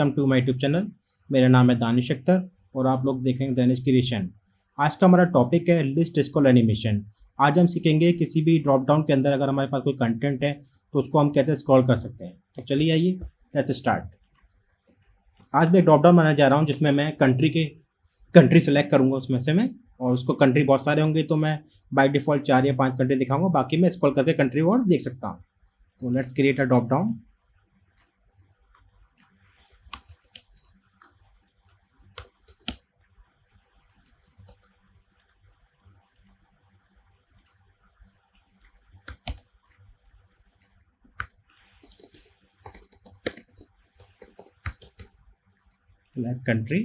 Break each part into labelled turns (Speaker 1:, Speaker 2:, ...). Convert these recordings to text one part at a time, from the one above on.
Speaker 1: Welcome to my YouTube channel. मेरा नाम है दानिश अख्तर और आप लोग देख रहे हैं दानिश क्रिएशन। आज का हमारा टॉपिक है लिस्ट स्क्रॉल एनिमेशन। आज हम सीखेंगे किसी भी ड्रॉप डाउन के अंदर अगर हमारे पास कोई कंटेंट है तो उसको हम कैसे स्क्रॉल कर सकते हैं। तो चलिए आइए लेट्स स्टार्ट। आज मैं एक ड्रॉप डाउन बनाने जा रहा हूँ जिसमें मैं कंट्री सेलेक्ट करूँगा उसमें से मैं, और उसको कंट्री बहुत सारे होंगे तो मैं बाय डिफ़ॉल्ट 4 या 5 कंट्री दिखाऊंगा, बाकी मैं स्क्रॉल करके कंट्री और देख सकता हूँ। तो let's create a drop down. Select country,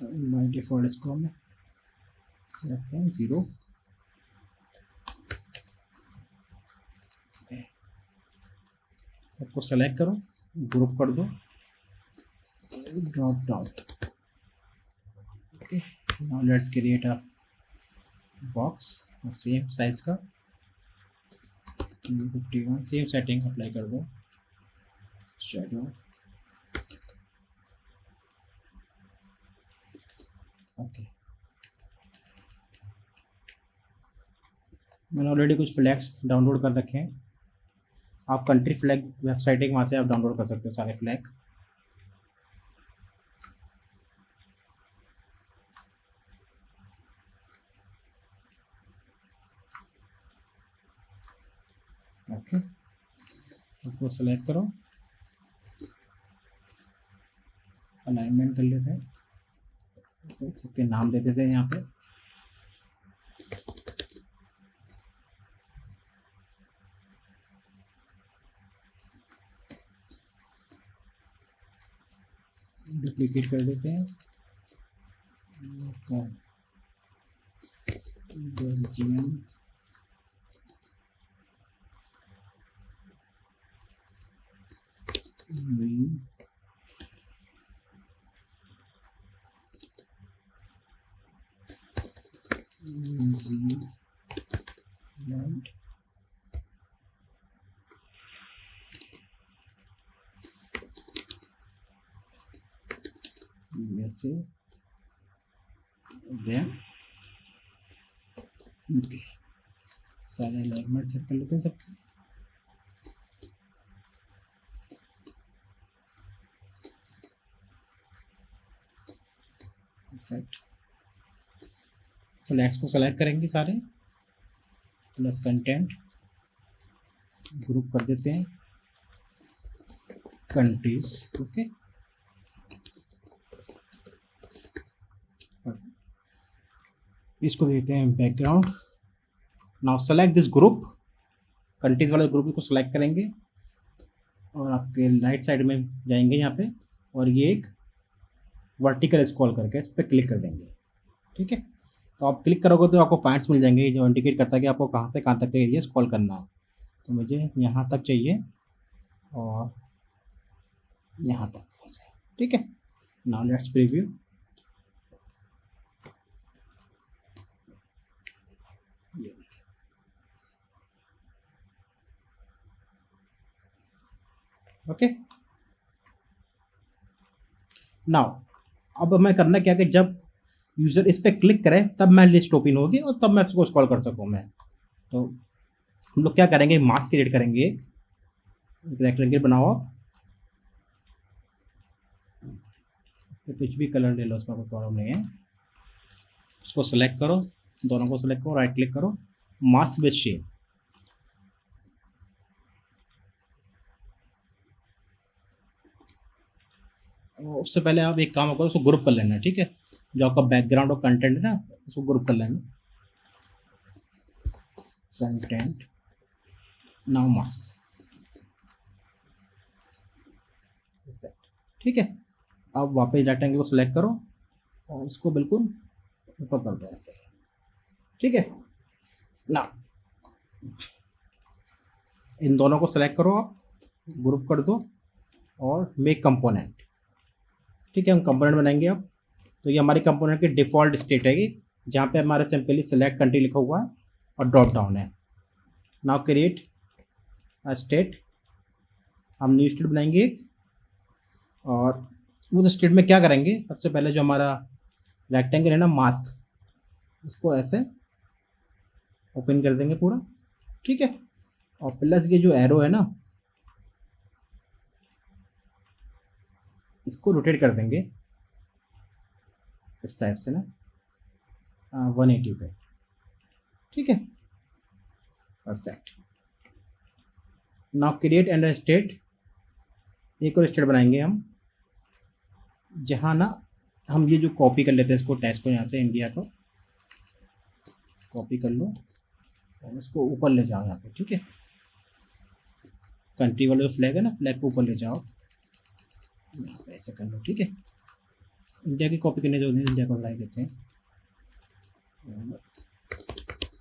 Speaker 1: by default इसको मैं सेलेक्ट करें 0। सबको सेलेक्ट करो, ग्रुप कर दो, drop down. Okay, now let's create a box same size का 51। सेम सेटिंग अप्लाई कर दो, शेडो। ओके, मैंने ऑलरेडी कुछ फ्लैग्स डाउनलोड कर रखे हैं। आप कंट्री फ्लैग वेबसाइट है, वहाँ से आप डाउनलोड कर सकते हो सारे फ्लैग। ओके, सबको सेलेक्ट करो, अलाइनमेंट कर लेते हैं, सबके नाम दे देते हैं यहाँ पे। डुप्लीकेट कर देते हैं, Belgium, New Zealand, USA, then UK. सारे अलाइनमेंट सेट कर लेते हैं सबके। परफेक्ट, फ्लैग्स को सेलेक्ट करेंगे सारे, प्लस कंटेंट, ग्रुप कर देते हैं कंट्रीज। ओके, इसको देते हैं background. Now select this group, countries वाले ग्रुप को सेलेक्ट करेंगे और आपके राइट साइड में जाएंगे यहाँ पे, और ये एक वर्टिकल स्क्रॉल करके इस पर क्लिक कर देंगे। ठीक है, तो आप क्लिक करोगे तो आपको पॉइंट्स मिल जाएंगे जो इंडिकेट करता है कि आपको कहाँ से कहाँ तक का एरिया स्क्रॉल करना है। तो मुझे यहाँ तक चाहिए और यहाँ तक ऐसे। ठीक है, now let's preview. Okay, now अब मैं करना क्या कि जब यूज़र इस पर क्लिक करे तब मैं लिस्ट ओपन होगी और तब मैं इसको स्क्रॉल कर सकूँ मैं। तो हम लोग क्या करेंगे, मास्क क्रिएट करेंगे, एक रेक्टेंगल बनाओ, इस पर कुछ भी कलर ले लो, उसमें कोई प्रॉब्लम नहीं है। उसको सेलेक्ट करो, दोनों को सेलेक्ट करो, राइट क्लिक करो, मास्क विद शेप। उससे पहले आप एक काम करो, उसको ग्रुप कर लेना। ठीक है, जो आपका बैकग्राउंड और कंटेंट है ना, उसको ग्रुप कर लेना, कंटेंट, नाउ मास्क। ठीक है, अब वापस रेक्टेंगल को सिलेक्ट करो और उसको बिल्कुल ऊपर कर दो ऐसे। ठीक है, ना इन दोनों को सेलेक्ट करो, आप ग्रुप कर दो और मेक कंपोनेंट। ठीक है, हम कंपोनेंट बनाएंगे अब। तो ये हमारी कंपोनेंट की डिफ़ॉल्ट स्टेट है ये, जहाँ पे हमारा सिंपली सेलेक्ट कंट्री लिखा हुआ है और ड्रॉप डाउन है। नाउ क्रिएट अ स्टेट, हम न्यू स्टेट बनाएंगे एक, और उस स्टेट में क्या करेंगे, सबसे पहले जो हमारा रेक्टेंगल है ना मास्क, उसको ऐसे ओपन कर देंगे पूरा, ठीक है। और प्लस ये जो एरो है ना, इसको रोटेट कर देंगे इस टाइप से ना 180 पे, ठीक है, perfect. Now create and state, एक और स्टेट बनाएंगे हम, जहाँ ना हम ये जो कॉपी कर लेते हैं इसको, टेक्स्ट को यहाँ से इंडिया को कॉपी कर लो और इसको ऊपर ले जाओ यहाँ पे, ठीक है। कंट्री वाला जो फ्लैग है ना, फ्लैग को ऊपर ले जाओ, यहाँ पे ऐसे कर लो, ठीक है। इंडिया की कॉपी करने जो इंडिया को लाई देते हैं,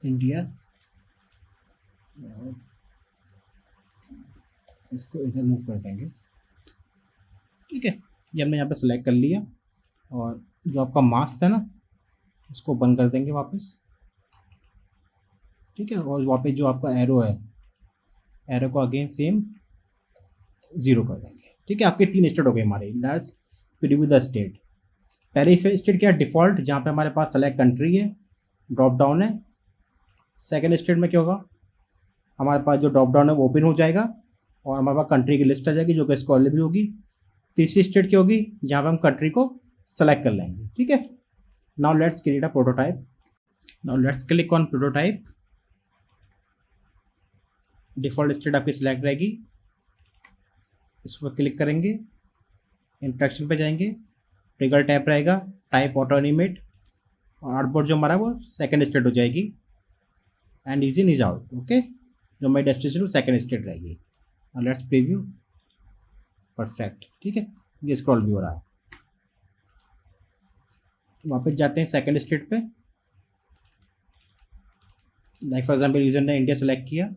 Speaker 1: इंडिया, इसको इधर मूव कर देंगे, ठीक है। ये हमने यहाँ पे सेलेक्ट कर लिया, और जो आपका मास्क है ना उसको बंद कर देंगे वापस, ठीक है। और वापस जो आपका एरो है, एरो को अगेन सेम 0 कर देंगे, ठीक है। आपके 3 स्टेट हो गए हमारे। Let's preview the state. पहले स्टेट क्या है, डिफ़ॉल्ट, जहाँ पे हमारे पास सेलेक्ट कंट्री है, ड्रॉप डाउन है। सेकेंड स्टेट में क्या होगा, हमारे पास जो ड्रॉप डाउन है वो ओपन हो जाएगा और हमारे पास कंट्री की लिस्ट आ जाएगी जो कि स्क्रॉलेबल भी होगी। तीसरी स्टेट क्या होगी, जहाँ पे हम कंट्री को सेलेक्ट कर लेंगे, ठीक है। Now let's create a prototype. Now let's click on prototype. Default state आपकी सिलेक्ट रहेगी, इस पर क्लिक करेंगे, इंट्रैक्शन पे जाएंगे, ट्रिगर टैप रहेगा, टाइप ऑटो एनिमेट, और आउटपुट जो हमारा वो सेकंड स्टेट हो जाएगी, and is in is out, okay. जो हमारी डेस्टिनेशन वो सेकंड स्टेट रहेगी। लेट्स प्रीव्यू, परफेक्ट, ठीक है। ये स्क्रॉल भी हो रहा है। वापस जाते हैं सेकंड स्टेट पे, लाइक फॉर एग्जाम्पल यूजर ने इंडिया सेलेक्ट किया,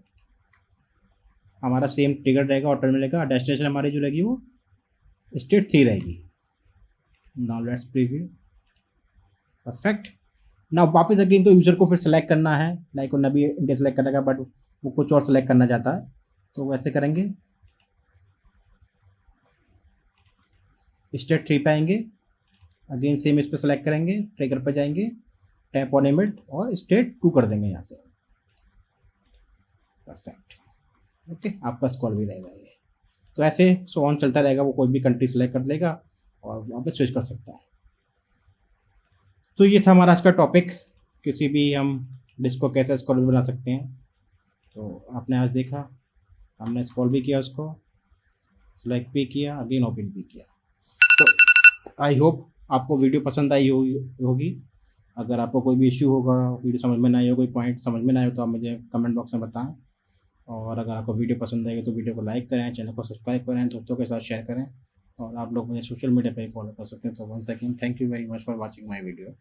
Speaker 1: हमारा सेम ट्रिगर रहेगा, ऑटो मिलेगा, डेस्टिनेशन हमारी जो रहेगी वो स्टेट 3 रहेगी। Now let's preview, perfect. Now वापस अगेन तो यूज़र को फिर सेलेक्ट करना है, लाइक उन्हें भी इंडिया सेलेक्ट करेगा बट वो कुछ और सेलेक्ट करना चाहता है, तो वैसे करेंगे, स्टेट 3 पे आएंगे, अगेन सेम इस पर सेलेक्ट करेंगे, ट्रिगर पर जाएंगे, टैप ऑन एनिमेट और स्टेट 2 कर देंगे यहाँ से, परफेक्ट, ओके। आपका स्क्रॉल भी रहेगा ये। तो ऐसे सो ऑन चलता रहेगा, वो कोई भी कंट्री सेलेक्ट कर लेगा और वहाँ पे स्विच कर सकता है। तो ये था हमारा आज का टॉपिक, किसी भी हम डिस्क को कैसे स्क्रॉल बना सकते हैं। तो आपने आज देखा, हमने स्क्रॉल भी किया, उसको सेलेक्ट भी किया, अगेन ओपन भी किया। तो आई होप आपको वीडियो पसंद आई होगी। अगर आपको कोई भी इश्यू होगा, वीडियो समझ में ना आए हो, कोई पॉइंट समझ में ना आए हो, तो आप मुझे कमेंट बॉक्स में बताएं। और अगर आपको वीडियो पसंद आएगी तो वीडियो को लाइक करें, चैनल को सब्सक्राइब करें, दोस्तों के साथ शेयर करें, और आप लोग मुझे सोशल मीडिया पर ही फॉलो कर सकते हैं। तो once again thank you very much for watching my video.